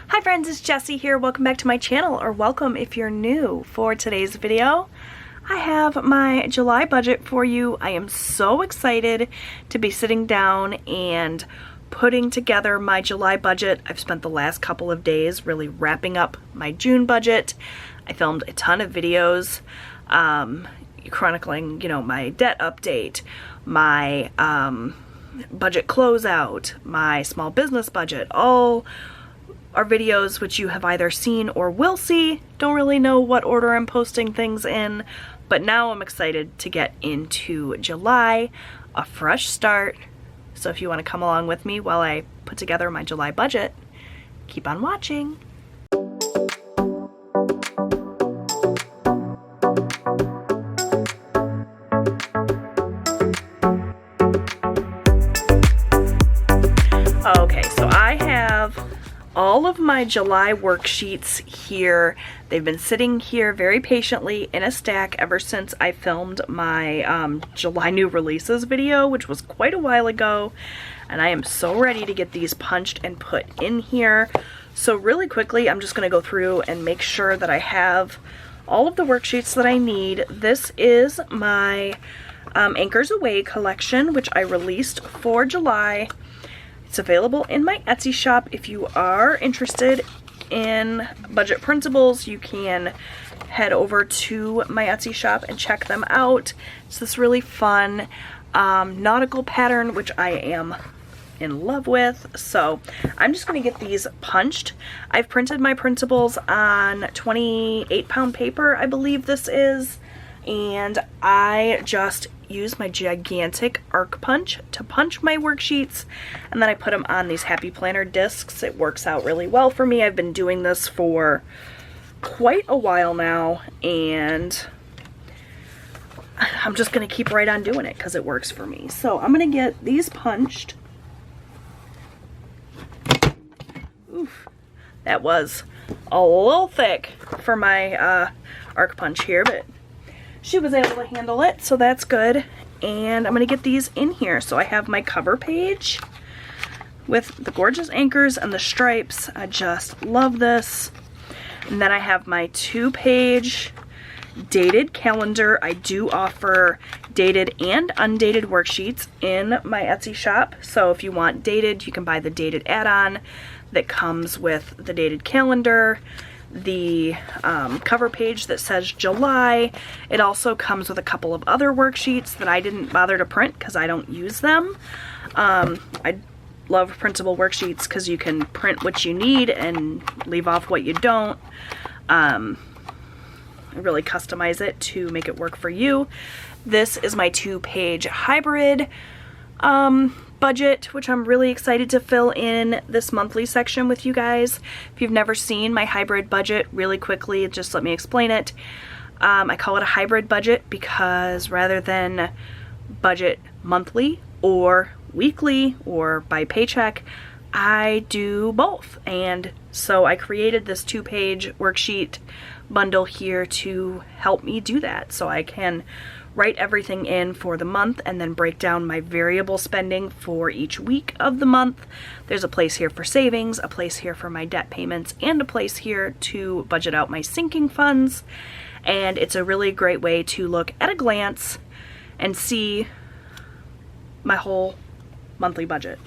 Hi friends, it's Jessie here. Welcome back to my channel, or welcome if you're new. For today's video, I have my July budget for you. I am so excited to be sitting down and putting together my July budget. I've spent the last couple of days really wrapping up my June budget. I filmed a ton of videos chronicling, my debt update, my budget closeout, my small business budget, all are videos which you have either seen or will see. Don't really know what order I'm posting things in, but now I'm excited to get into July, a fresh start. So if you want to come along with me while I put together my July budget, keep on watching. Okay, so I have all of my July worksheets here. They've been sitting here very patiently in a stack ever since I filmed my July new releases video, which was quite a while ago, and I am so ready to get these punched and put in here. So really quickly, I'm just going to go through and make sure that I have all of the worksheets that I need. This is my Anchors Away collection, which I released for July. It's available in my Etsy shop. If you are interested in budget principles, you can head over to my Etsy shop and check them out. It's this really fun nautical pattern, which I am in love with. So I'm just going to get these punched. I've printed my principles on 28-pound paper, I believe this is, and I just use my gigantic arc punch to punch my worksheets, and then I put them on these Happy Planner discs. It works out really well for me. I've been doing this for quite a while now, and I'm just going to keep right on doing it because it works for me. So I'm going to get these punched. Oof, that was a little thick for my arc punch here, but she was able to handle it, so that's good. And I'm going to get these in here. So I have my cover page with the gorgeous anchors and the stripes. I just love this. And then I have my 2-page dated calendar. I do offer dated and undated worksheets in my Etsy shop. So if you want dated, you can buy the dated add-on that comes with the dated calendar. The cover page that says July. It also comes with a couple of other worksheets that I didn't bother to print because I don't use them. I love printable worksheets because you can print what you need and leave off what you don't. I really customize it to make it work for you. This is my 2-page hybrid budget, which I'm really excited to fill in this monthly section with you guys. If you've never seen my hybrid budget, really quickly, just let me explain it. I call it a hybrid budget because rather than budget monthly or weekly or by paycheck, I do both. And so I created this 2-page worksheet bundle here to help me do that, so I can write everything in for the month and then break down my variable spending for each week of the month. There's a place here for savings, a place here for my debt payments, and a place here to budget out my sinking funds. And it's a really great way to look at a glance and see my whole monthly budget.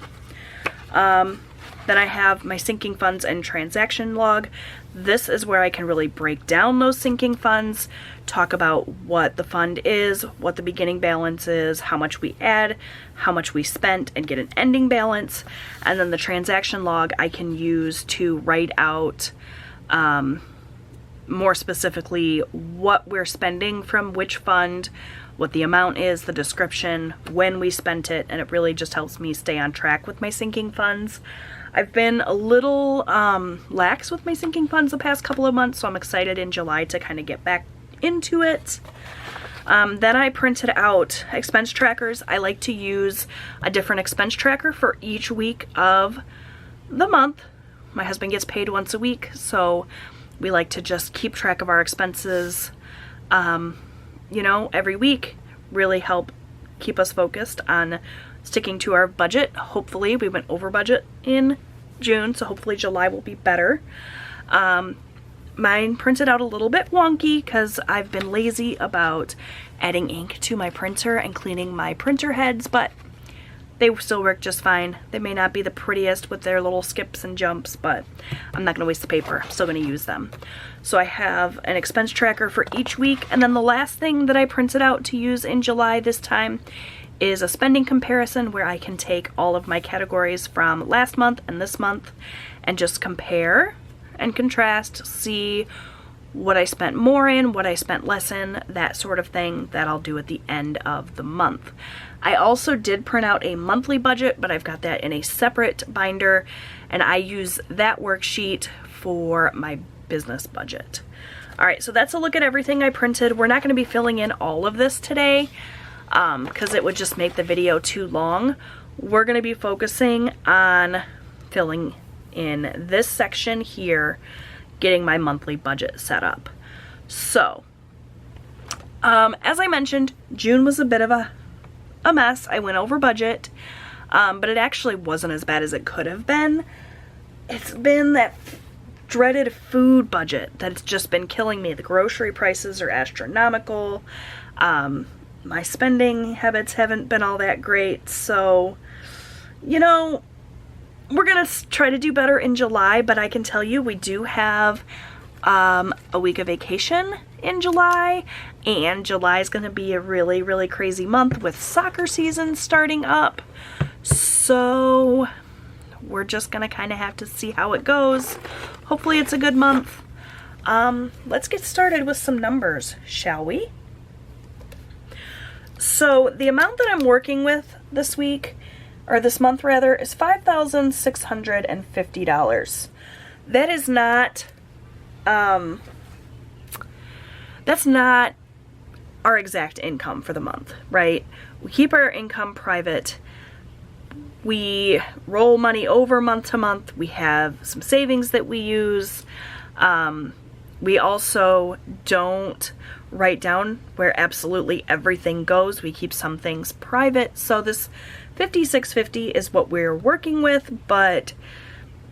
Then I have my sinking funds and transaction log. This is where I can really break down those sinking funds, talk about what the fund is, what the beginning balance is, how much we add, how much we spent, and get an ending balance. And then the transaction log I can use to write out more specifically what we're spending from which fund, what the amount is, the description, when we spent it, and it really just helps me stay on track with my sinking funds. I've been a little lax with my sinking funds the past couple of months, so I'm excited in July to kind of get back into it. Then I printed out expense trackers. I like to use a different expense tracker for each week of the month. My husband gets paid once a week, so we like to just keep track of our expenses, every week. Really help keep us focused on sticking to our budget. Hopefully we went over budget in June, so hopefully July will be better. Mine printed out a little bit wonky because I've been lazy about adding ink to my printer and cleaning my printer heads, but they still work just fine. They may not be the prettiest with their little skips and jumps, but I'm not going to waste the paper. I'm still going to use them. So I have an expense tracker for each week, and then the last thing that I printed out to use in July this time is a spending comparison where I can take all of my categories from last month and this month and just compare and contrast, see what I spent more in, what I spent less in, that sort of thing that I'll do at the end of the month. I also did print out a monthly budget, but I've got that in a separate binder, and I use that worksheet for my business budget. All right, so that's a look at everything I printed. We're not going to be filling in all of this today because it would just make the video too long. We're going to be focusing on filling in this section here, getting my monthly budget set up. So, as I mentioned, June was a bit of a mess. I went over budget, but it actually wasn't as bad as it could have been. It's been that dreaded food budget that's just been killing me. The grocery prices are astronomical. My spending habits haven't been all that great, so, you know, we're gonna try to do better in July, but I can tell you we do have a week of vacation in July, and July is gonna be a really, really crazy month with soccer season starting up. So we're just gonna kind of have to see how it goes. Hopefully it's a good month. Let's get started with some numbers, shall we? So the amount that I'm working with this week, or this month rather, is $5,650. That is not, that's not our exact income for the month, right? We keep our income private. We roll money over month to month. We have some savings that we use. We also don't write down where absolutely everything goes. We keep some things private. So this $5,650 is what we're working with, but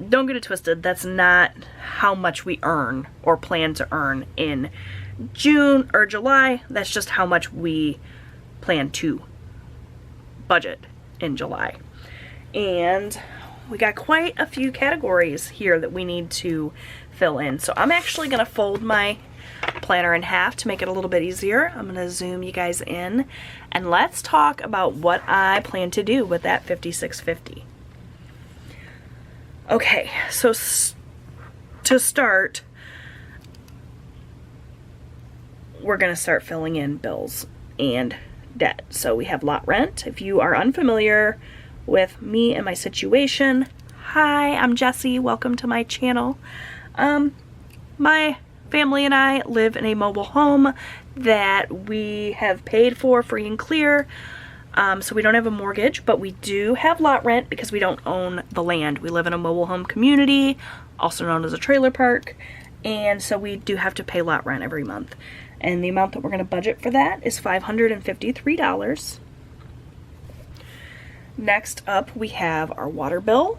don't get it twisted. That's not how much we earn or plan to earn in June or July. That's just how much we plan to budget in July. And we got quite a few categories here that we need to fill in. So I'm actually going to fold my planner in half to make it a little bit easier. I'm going to zoom you guys in, and let's talk about what I plan to do with that $5,650. Okay, so to start, we're going to start filling in bills and debt. So we have lot rent. If you are unfamiliar with me and my situation, hi, I'm Jessie. Welcome to my channel. My family and I live in a mobile home that we have paid for free and clear. So we don't have a mortgage, but we do have lot rent because we don't own the land. We live in a mobile home community, also known as a trailer park, and so we do have to pay lot rent every month. And the amount that we're going to budget for that is $553. Next up, we have our water bill.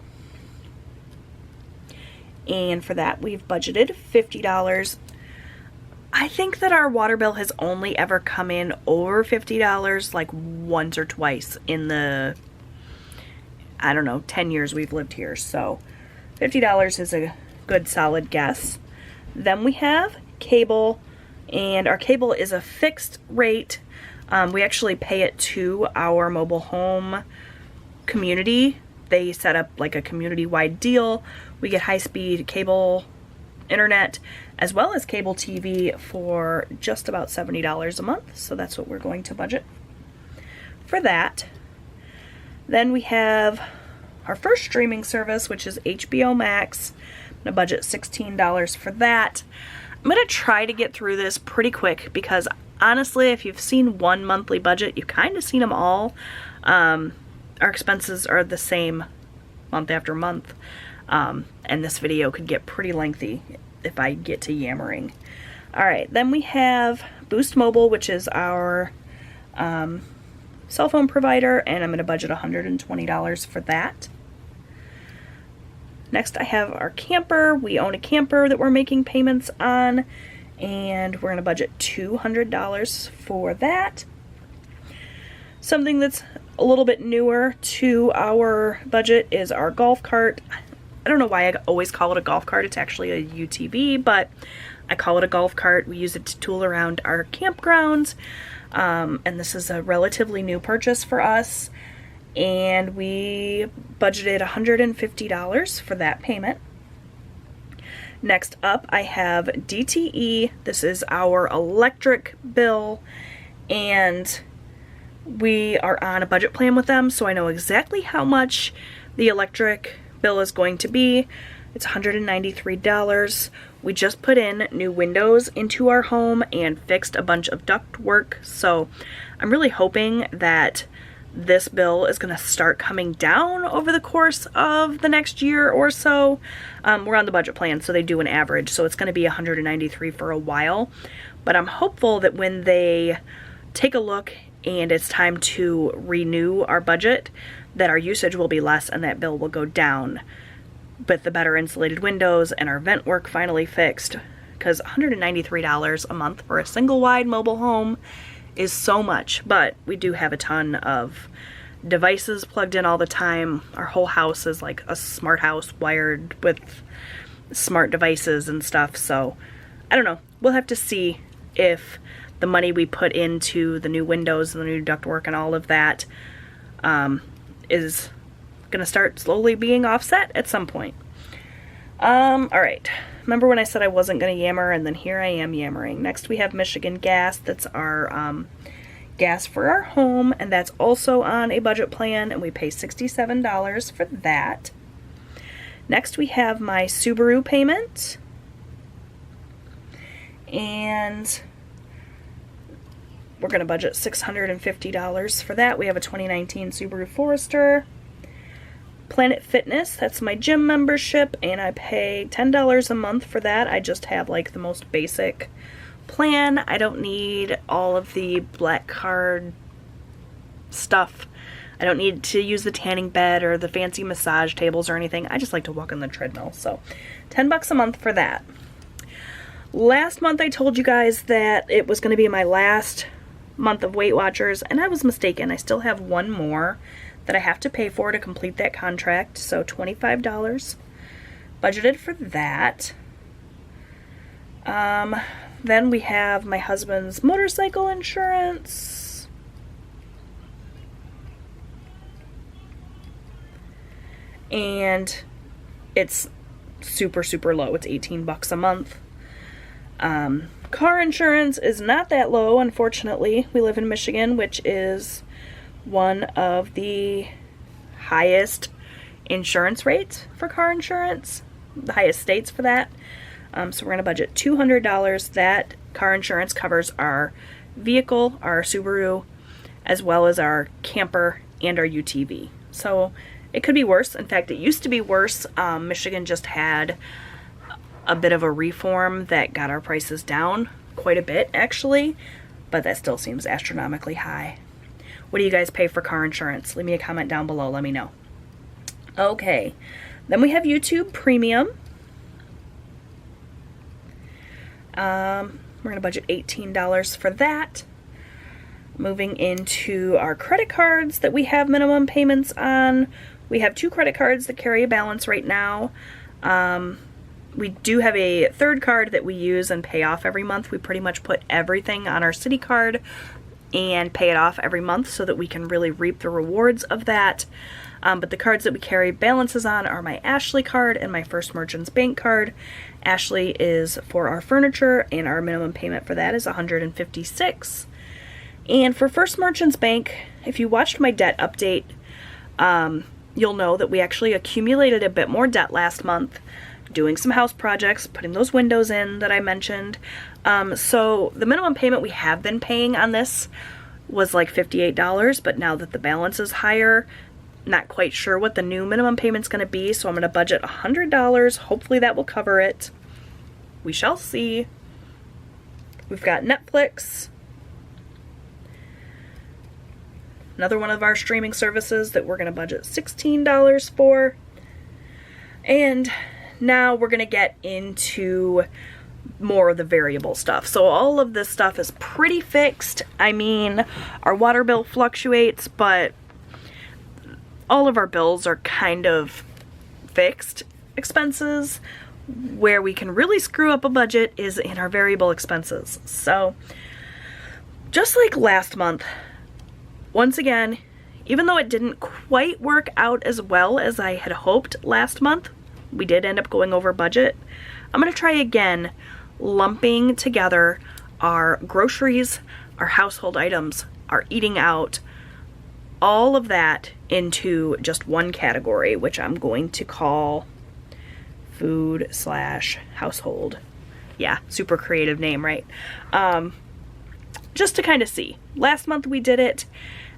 And for that, we've budgeted $50. I think that our water bill has only ever come in over $50 like once or twice in the, I don't know, 10 years we've lived here. So $50 is a good solid guess. Then we have cable, and our cable is a fixed rate. We actually pay it to our mobile home community. They set up like a community-wide deal. We get high-speed cable internet as well as cable TV for just about $70 a month. So that's what we're going to budget for that. Then we have our first streaming service, which is HBO Max. I'm gonna budget $16 for that. I'm gonna try to get through this pretty quick because honestly, if you've seen one monthly budget, you've kind of seen them all. Our expenses are the same month after month, and this video could get pretty lengthy if I get to yammering. Alright, then we have Boost Mobile, which is our cell phone provider, and I'm going to budget $120 for that. Next I have our camper. We own a camper that we're making payments on, and we're going to budget $200 for that. Something that's a little bit newer to our budget is our golf cart. I don't know why I always call it a golf cart. It's actually a UTV, but I call it a golf cart. We use it to tool around our campgrounds, and this is a relatively new purchase for us, and we budgeted $150 for that payment. Next up, I have DTE. This is our electric bill, and we are on a budget plan with them, so I know exactly how much the electric bill is going to be. It's $193. We just put in new windows into our home and fixed a bunch of duct work, so I'm really hoping that this bill is going to start coming down over the course of the next year or so. We're on the budget plan, so they do an average, so it's going to be $193 for a while, but I'm hopeful that when they take a look and it's time to renew our budget, that our usage will be less and that bill will go down with the better insulated windows and our vent work finally fixed, because $193 a month for a single wide mobile home is so much. But we do have a ton of devices plugged in all the time. Our whole house is like a smart house wired with smart devices and stuff, so I don't know. We'll have to see if the money we put into the new windows and the new ductwork and all of that is going to start slowly being offset at some point. Alright. Remember when I said I wasn't going to yammer, and then here I am yammering. Next we have Michigan Gas. That's our gas for our home, and that's also on a budget plan, and we pay $67 for that. Next we have my Subaru payment, and we're going to budget $650 for that. We have a 2019 Subaru Forester. Planet Fitness, that's my gym membership, and I pay $10 a month for that. I just have like the most basic plan. I don't need all of the black card stuff. I don't need to use the tanning bed or the fancy massage tables or anything. I just like to walk on the treadmill, so $10 a month for that. Last month I told you guys that it was going to be my last month of Weight Watchers, and I was mistaken. I still have one more that I have to pay for to complete that contract, so $25 budgeted for that. Then we have my husband's motorcycle insurance. And it's super, super low. It's $18 a month. Car insurance is not that low, unfortunately. We live in Michigan, which is one of the highest insurance rates for car insurance, the highest states for that. So we're going to budget $200. That car insurance covers our vehicle, our Subaru, as well as our camper and our UTV. So it could be worse. In fact, it used to be worse. Michigan just had a bit of a reform that got our prices down quite a bit, actually, but that still seems astronomically high. What do you guys pay for car insurance? Leave me a comment down below. Let me know. Okay. Then we have YouTube Premium. We're going to budget $18 for that. Moving into our credit cards that we have minimum payments on. We have 2 credit cards that carry a balance right now. We do have a third card that we use and pay off every month. We pretty much put everything on our city card and pay it off every month so that we can really reap the rewards of that. But the cards that we carry balances on are my Ashley card and my First Merchants Bank card. Ashley is for our furniture, and our minimum payment for that is $156. And for First Merchants Bank, if you watched my debt update, you'll know that we actually accumulated a bit more debt last month, doing some house projects, putting those windows in that I mentioned. So the minimum payment we have been paying on this was like $58, but now that the balance is higher, not quite sure what the new minimum payment's going to be, so I'm going to budget $100. Hopefully that will cover it. We shall see. We've got Netflix, another one of our streaming services that we're going to budget $16 for. And now we're gonna get into more of the variable stuff. So all of this stuff is pretty fixed. I mean, our water bill fluctuates, but all of our bills are kind of fixed expenses. Where we can really screw up a budget is in our variable expenses. So just like last month, once again, even though it didn't quite work out as well as I had hoped last month, we did end up going over budget. I'm gonna try again lumping together our groceries, our household items, our eating out, all of that into just one category, which I'm going to call food/household. Yeah, super creative name, right? Just to kind of see. Last month we did it,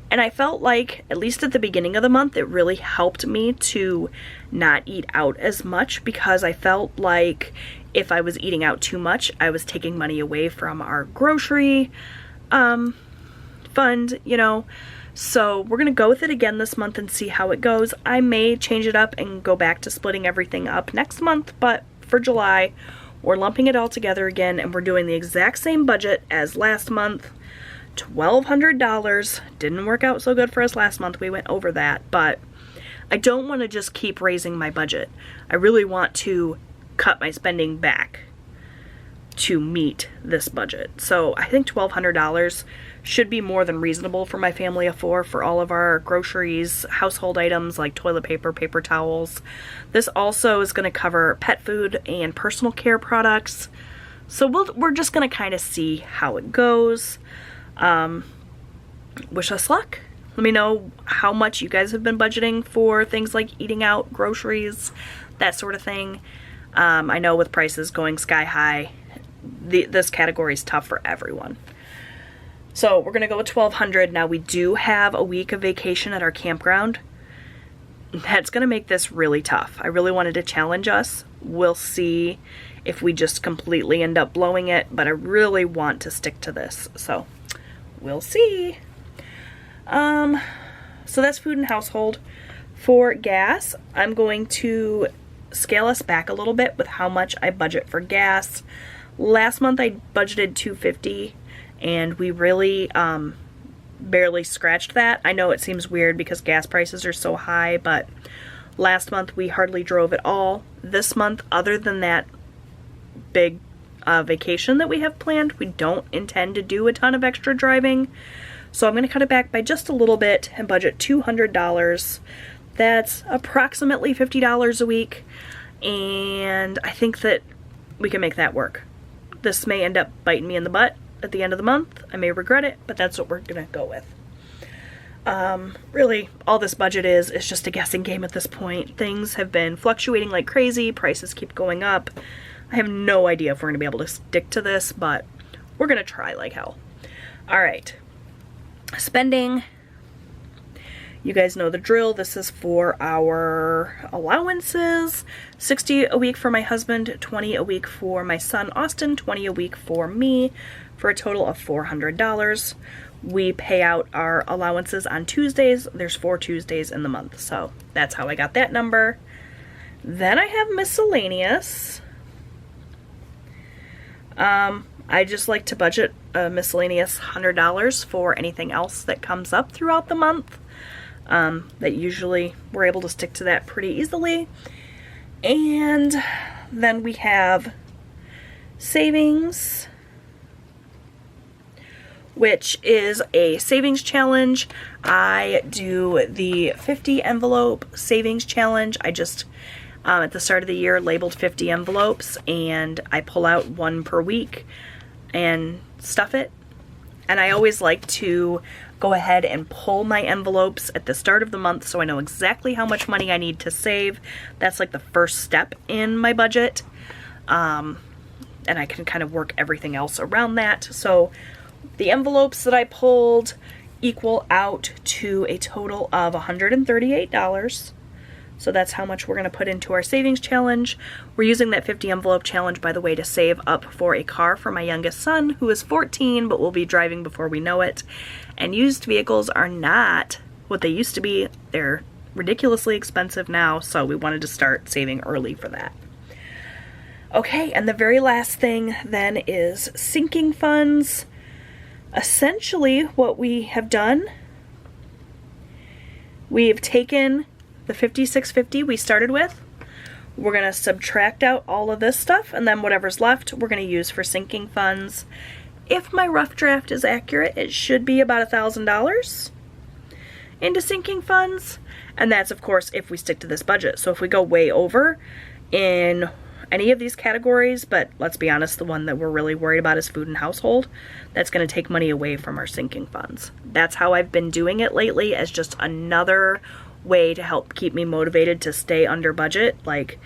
and I felt like, at least at the beginning of the month, it really helped me to not eat out as much, because I felt like if I was eating out too much, I was taking money away from our grocery fund, you know. So we're gonna go with it again this month and see how it goes. I may change it up and go back to splitting everything up next month, but for July, we're lumping it all together again, and we're doing the exact same budget as last month. $1,200. Didn't work out so good for us last month. We went over that, but I don't want to just keep raising my budget. I really want to cut my spending back to meet this budget. So I think $1,200 should be more than reasonable for my family of four for all of our groceries, household items like toilet paper, paper towels. This also is going to cover pet food and personal care products. So we're just going to kind of see how it goes. Wish us luck. Let me know how much you guys have been budgeting for things like eating out, groceries, that sort of thing. I know with prices going sky high, this category is tough for everyone. So we're gonna go with $1,200. Now we do have a week of vacation at our campground. That's gonna make this really tough. I really wanted to challenge us. We'll see if we just completely end up blowing it, but I really want to stick to this. So we'll see. So that's food and household. For gas, I'm going to scale us back a little bit with how much I budget for gas. Last month I budgeted $2.50, and we really barely scratched that. I know it seems weird because gas prices are so high, but last month we hardly drove at all. This month, other than that big vacation that we have planned, we don't intend to do a ton of extra driving. So I'm going to cut it back by just a little bit and budget $200. That's approximately $50 a week, and I think that we can make that work. This may end up biting me in the butt at the end of the month. I may regret it, but that's what we're gonna go with. Really, all this budget is just a guessing game at this point. Things have been fluctuating like crazy. Prices keep going up. I have no idea if we're gonna be able to stick to this, but we're gonna try like hell. All right, spending. You guys know the drill. This is for our allowances. $60 a week for my husband, $20 a week for my son Austin, $20 a week for me, for a total of $400. We pay out our allowances on Tuesdays. There's 4 Tuesdays in the month, so that's how I got that number. Then I have miscellaneous. I just like to budget a miscellaneous $100 for anything else that comes up throughout the month. That usually we're able to stick to that pretty easily. And then we have savings, which is a savings challenge. I do the 50 envelope savings challenge. I just at the start of the year labeled 50 envelopes, and I pull out one per week and stuff it. And I always like to go ahead and pull my envelopes at the start of the month so I know exactly how much money I need to save. That's like the first step in my budget. And I can kind of work everything else around that. So the envelopes that I pulled equal out to a total of $138. So that's how much we're going to put into our savings challenge. We're using that 50 envelope challenge, by the way, to save up for a car for my youngest son, who is 14, but will be driving before we know it. And used vehicles are not what they used to be. They're ridiculously expensive now, so we wanted to start saving early for that. Okay, and the very last thing then is sinking funds. Essentially, what we have done, we have taken the $56.50 we started with. We're going to subtract out all of this stuff, and then whatever's left, we're going to use for sinking funds. If my rough draft is accurate, it should be about $1,000 into sinking funds. And that's, of course, if we stick to this budget. So if we go way over in any of these categories, but let's be honest, the one that we're really worried about is food and household, that's going to take money away from our sinking funds. That's how I've been doing it lately, as just another way to help keep me motivated to stay under budget. Like,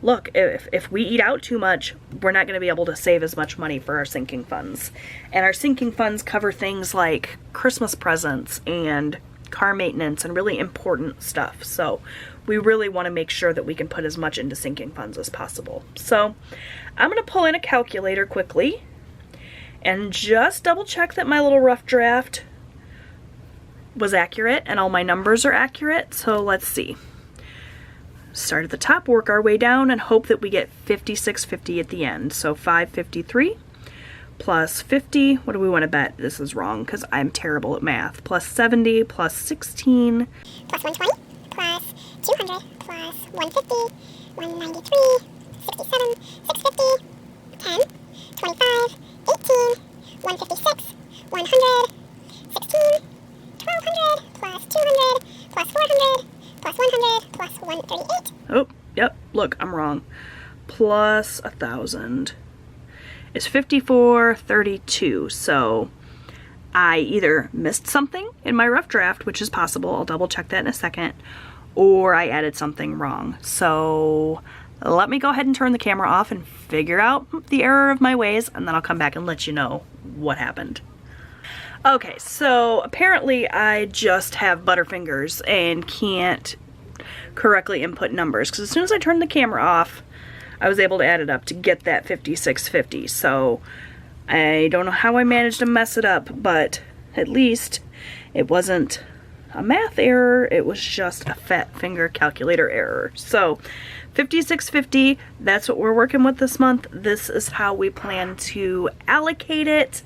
look, if we eat out too much, we're not going to be able to save as much money for our sinking funds. And our sinking funds cover things like Christmas presents and car maintenance and really important stuff. So we really want to make sure that we can put as much into sinking funds as possible. So I'm going to pull in a calculator quickly and just double check that my little rough draft was accurate and all my numbers are accurate. So let's see. Start at the top, work our way down, and hope that we get $56.50 at the end. So $553 plus 50, what do we want to bet? This is wrong because I'm terrible at math. Plus 70 plus 16 plus 120 plus 200 plus 150, 193, 67, 650, 10, 25, 18, 156, 100, 16, 1200 plus 200 plus 400 plus 100 plus 138. Oh, yep, look, I'm wrong. Plus 1,000 is 5432. So I either missed something in my rough draft, which is possible, I'll double check that in a second, or I added something wrong. So let me go ahead and turn the camera off and figure out the error of my ways, and then I'll come back and let you know what happened. Okay, so apparently I just have butterfingers and can't correctly input numbers, because as soon as I turned the camera off, I was able to add it up to get that $56.50. So I don't know how I managed to mess it up, but at least it wasn't a math error, it was just a fat finger calculator error. So $56.50, that's what we're working with this month. This is how we plan to allocate it.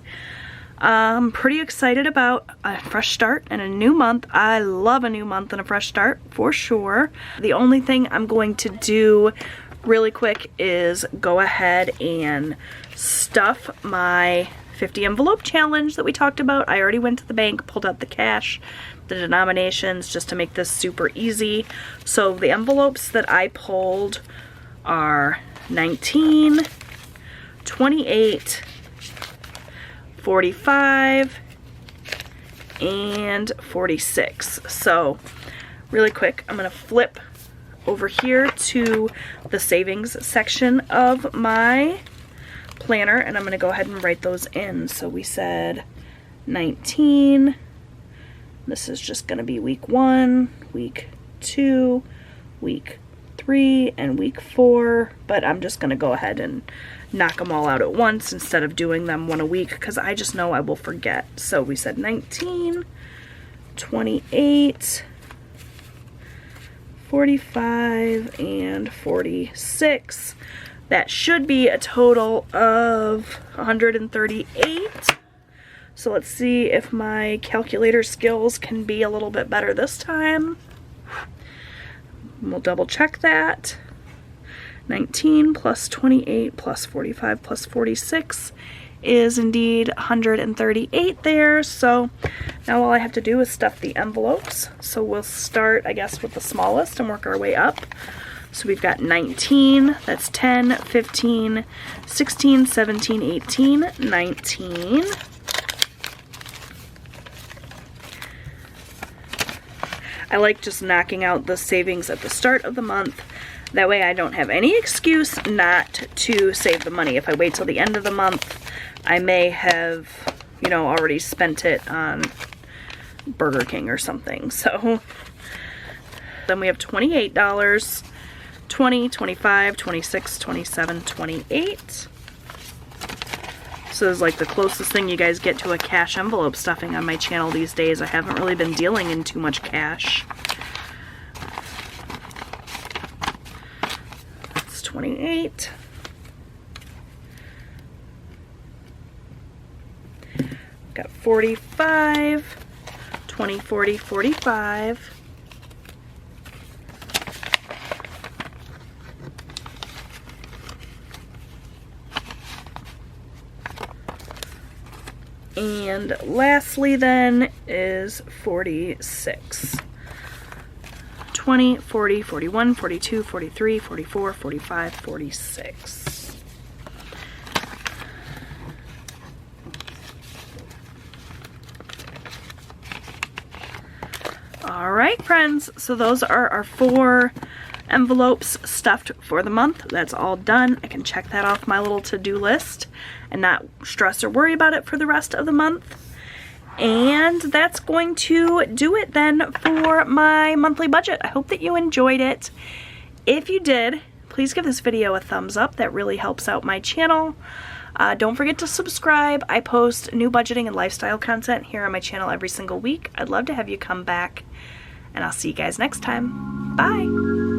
I'm pretty excited about a fresh start and a new month. I love a new month and a fresh start for sure. The only thing I'm going to do really quick is go ahead and stuff my 50 envelope challenge that we talked about. I already went to the bank, pulled out the cash, the denominations, just to make this super easy. So the envelopes that I pulled are 19, 28, 45, and 46. So really quick, I'm gonna flip over here to the savings section of my planner, and I'm gonna go ahead and write those in. So we said 19, this is just gonna be week 1, week 2, week 3, and week 4, but I'm just gonna go ahead and knock them all out at once instead of doing them one a week, because I just know I will forget. So we said 19, 28, 45, and 46. That should be a total of 138. So let's see if my calculator skills can be a little bit better this time. We'll double check that. 19 plus 28 plus 45 plus 46 is indeed 138 there. So now all I have to do is stuff the envelopes. So we'll start, I guess, with the smallest and work our way up. So we've got 19, that's 10, 15, 16, 17, 18, 19. I like just knocking out the savings at the start of the month. That way I don't have any excuse not to save the money. If I wait till the end of the month, I may have, you know, already spent it on Burger King or something. So then we have $28, 20, 25, 26, 27, 28. So this is like the closest thing you guys get to a cash envelope stuffing on my channel these days. I haven't really been dealing in too much cash. 28. Got 45, 20, 40, 45. And lastly then is 46. 20, 40, 41, 42, 43, 44, 45, 46. All right, friends, so those are our 4 envelopes stuffed for the month. That's all done. I can check that off my little to-do list and not stress or worry about it for the rest of the month. And that's going to do it then for my monthly budget. I hope that you enjoyed it. If you did, please give this video a thumbs up. That really helps out my channel. Don't forget to subscribe. I post new budgeting and lifestyle content here on my channel every single week. I'd love to have you come back, and I'll see you guys next time. Bye!